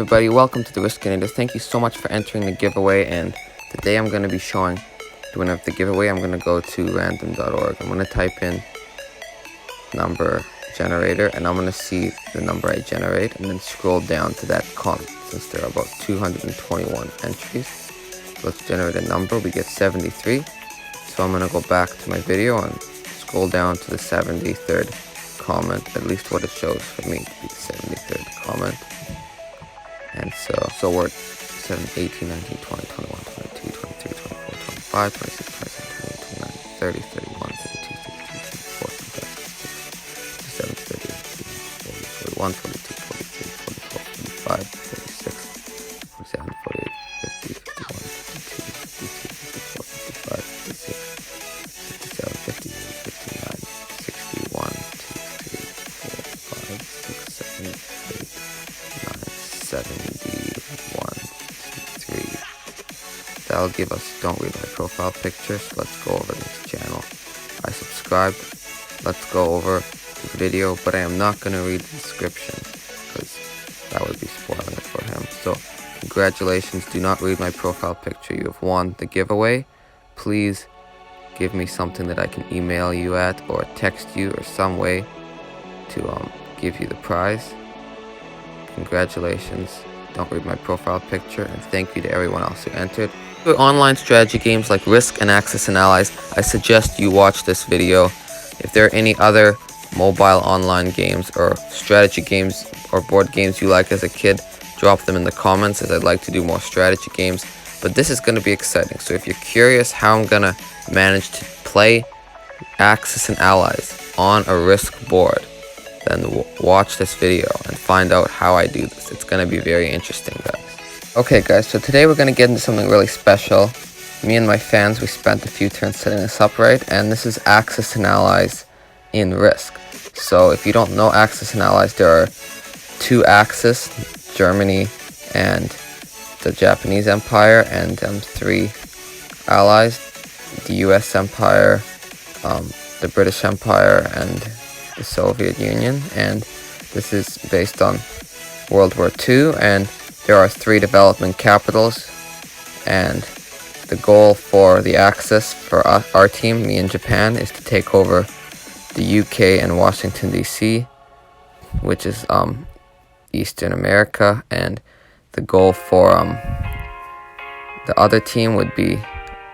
Everybody, welcome to the Riskinator. Thank you so much for entering the giveaway, and today I'm going to be showing the winner of the giveaway. I'm going to go to random.org. I'm going to type in number generator, and I'm going to see the number I generate, and then scroll down to that column. Since there are about 221 entries, let's generate a number. We get 73. So I'm going to go back to my video and scroll down to the 73rd comment, at least what it shows for me to be the 73rd comment. And so we're 7, 18, 19, 20, 21, 22, 23, 24, 25, 26, 27, 28, 29, 30, 31, 32, 33, 34, 35, 37, 38, 41, 42, 43, 44, 45, 46, 47, 48, 50, 51, 52, 53, 54, 55, 56, 57, 58, 59, 61, 2, 3, 4, 5, 6, 7, 8, 9, 71, 2, 3. That'll give us, don't read my profile picture, so let's go over this channel. I subscribed. Let's go over the video, but I am not going to read the description because that would be spoiling it for him. So congratulations, do not read my profile picture. You have won the giveaway. Please give me something that I can email you at or text you or some way to give you the prize. Congratulations, don't read my profile picture, and thank you to everyone else who entered. For online strategy games like Risk and Axis and Allies, I suggest you watch this video. If there are any other mobile online games or strategy games or board games you like as a kid, drop them in the comments, as I'd like to do more strategy games. But this is going to be exciting, so if you're curious how I'm going to manage to play Axis and Allies on a Risk board, then watch this video and find out how I do this. It's going to be very interesting, guys. Okay guys, so today we're going to get into something really special. Me and my fans, we spent a few turns setting this up right, and this is Axis and Allies in Risk. So if you don't know Axis and Allies, there are two Axis, Germany and the Japanese Empire, and three allies, the US Empire, the British Empire, and the Soviet Union. And this is based on World War II, and there are three development capitals, and the goal for the Axis for our team, me and Japan, is to take over the UK and Washington DC, which is Eastern America, and the goal for the other team would be,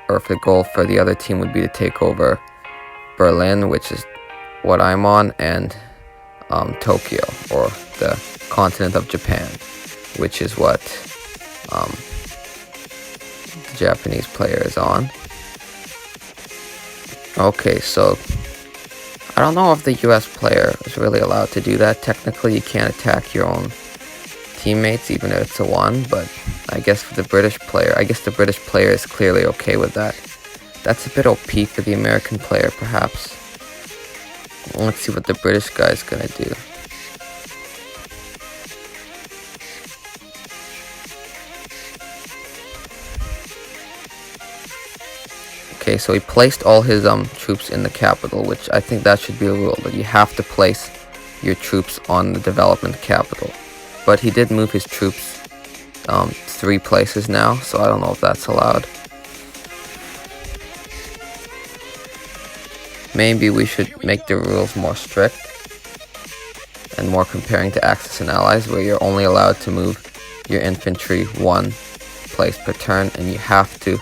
or if the goal for the other team would be to take over Berlin, which is what I'm on, and Tokyo, or the continent of Japan, which is what the Japanese player is on. Okay, so I don't know if the US player is really allowed to do that. Technically, you can't attack your own teammates, even if it's a 1, but I guess for the British player, the British player is clearly okay with that. That's a bit OP for the American player, perhaps. Let's see what the British guy is gonna do. Okay, so he placed all his troops in the capital, which I think that should be a rule, that you have to place your troops on the development capital. But he did move his troops 3 places now, so I don't know if that's allowed. Maybe we should make the rules more strict and more comparing to Axis and Allies, where you're only allowed to move your infantry 1 place per turn, and you have to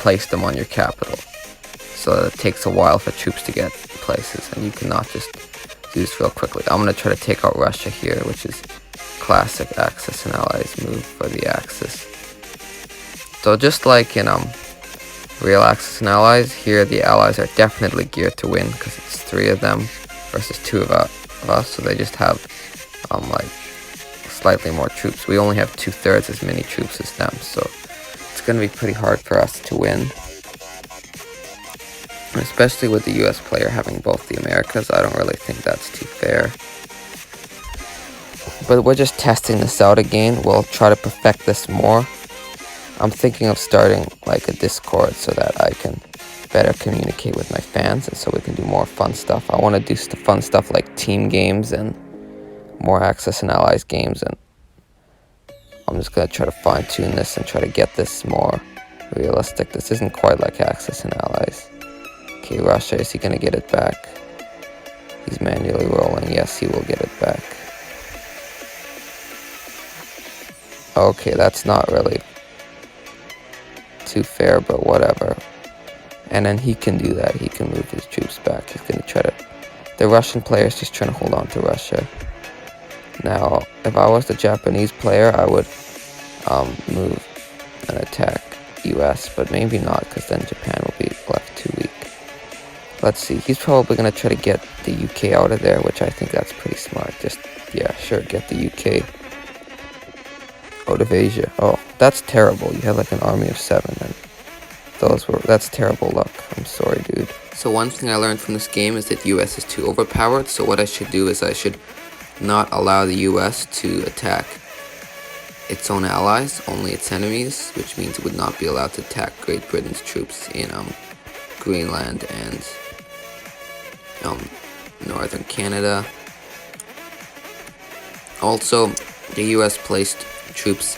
place them on your capital. So it takes a while for troops to get places, and you cannot just do this real quickly. I'm going to try to take out Russia here, which is classic Axis and Allies move for the Axis. So just like in real Axis and Allies, here the Allies are definitely geared to win because it's 3 of them versus 2 of us, so they just have like slightly more troops. We only have 2/3 as many troops as them, so it's going to be pretty hard for us to win, especially with the US player having both the Americas. I don't really think that's too fair. But we're just testing this out again. We'll try to perfect this more. I'm thinking of starting like a Discord so that I can better communicate with my fans, and so we can do more fun stuff. I want to do fun stuff like team games and more Axis and Allies games, and just gonna try to fine tune this and try to get this more realistic. This isn't quite like Axis and Allies. Okay, Russia, is he gonna get it back? He's manually rolling. Yes, he will get it back. Okay, that's not really too fair, but whatever. And then he can do that. He can move his troops back. He's gonna try to... The Russian player is just trying to hold on to Russia. Now, if I was the Japanese player, I would move and attack US, but maybe not, because then Japan will be left too weak. Let's see. He's probably gonna try to get the UK out of there, which I think that's pretty smart. Just, yeah, sure, get the UK out of Asia. Oh, that's terrible. You have like an army of 7, and that's terrible luck. I'm sorry, dude. So one thing I learned from this game is that US is too overpowered. So what I should do is I should not allow the US to attack its own allies, only its enemies, which means it would not be allowed to attack Great Britain's troops in Greenland and northern Canada. Also, the US placed troops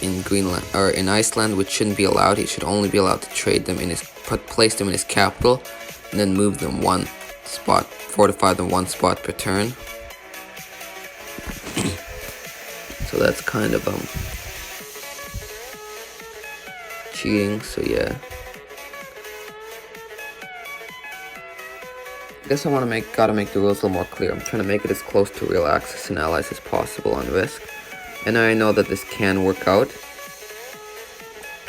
in Greenland or in Iceland, which shouldn't be allowed. He should only be allowed to trade them in place them in his capital, and then move them one spot, fortify them one spot per turn. So that's kind of cheating. So yeah, I guess gotta make the rules a little more clear. I'm trying to make it as close to real Axis and Allies as possible on Risk. And I know that this can work out,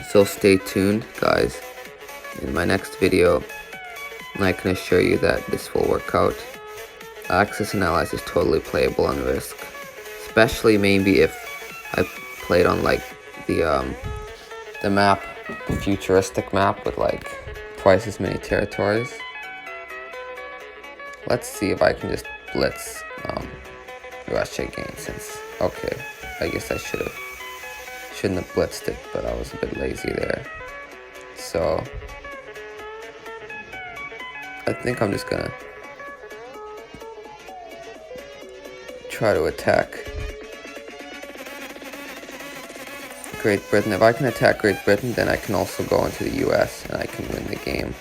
so stay tuned, guys. In my next video, I can assure you that this will work out. Axis and Allies is totally playable on Risk, especially maybe if I played on like the map, the futuristic map with like twice as many territories. Let's see if I can just blitz Russia again, since, okay, I guess I shouldn't have blitzed it, but I was a bit lazy there. So I think I'm just gonna try to attack Great Britain. If I can attack Great Britain, then I can also go into the US and I can win the game.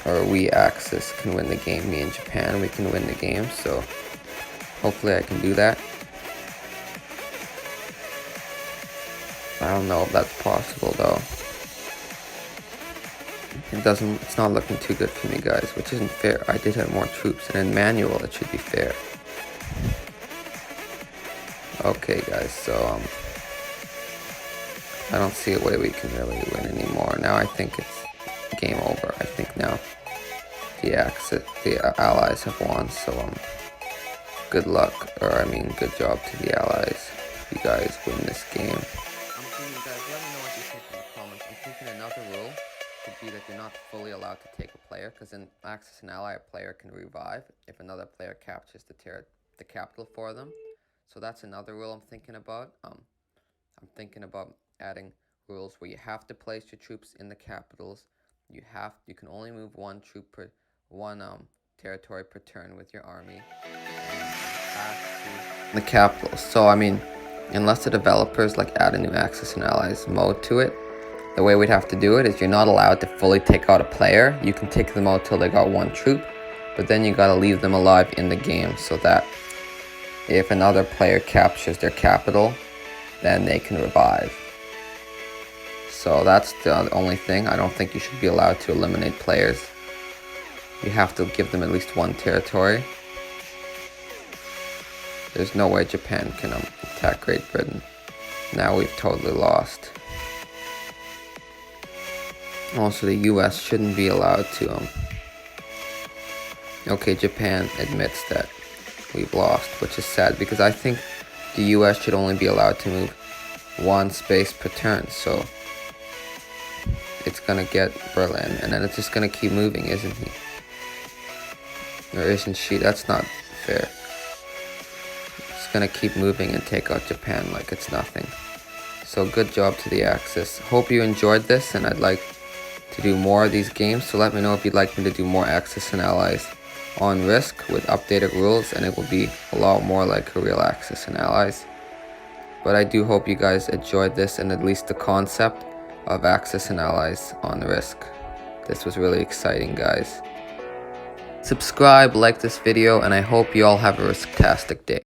Or we, Axis, can win the game. Me and Japan, we can win the game. So hopefully I can do that. I don't know if that's possible though. It's not looking too good for me, guys, which isn't fair. I did have more troops, and in manual it should be fair. Okay, guys, so I don't see a way we can really win anymore. Now I think it's game over. I think now the Allies have won, so good luck, or I mean good job to the Allies. You guys win this game. I'm thinking, guys, let me know what you think in the comments. I'm thinking another rule could be that you're not fully allowed to take a player, because in Axis and Ally, a player can revive if another player captures the capital for them. So that's another rule I'm thinking about. I'm thinking about adding rules where you have to place your troops in the capitals. You can only move one territory per turn with your army. The capitals. So I mean, unless the developers like add a new Axis and Allies mode to it, the way we'd have to do it is you're not allowed to fully take out a player. You can take them out till they got one troop, but then you gotta leave them alive in the game so that if another player captures their capital, then they can revive. So that's the only thing. I don't think you should be allowed to eliminate players. You have to give them at least one territory. There's no way Japan can attack Great Britain. Now we've totally lost. Also, the US shouldn't be allowed to okay, Japan admits that we've lost, which is sad, because I think the US should only be allowed to move one space per turn. So it's gonna get Berlin, and then it's just gonna keep moving, isn't he? Or isn't she? That's not fair. It's gonna keep moving and take out Japan like it's nothing. So good job to the Axis. Hope you enjoyed this, and I'd like to do more of these games, so let me know if you'd like me to do more Axis and Allies on Risk with updated rules, and it will be a lot more like a real Axis and Allies. But I do hope you guys enjoyed this and at least the concept of Axis and allies on Risk. This was really exciting, guys. Subscribe, like this video, and I hope you all have a risk-tastic day.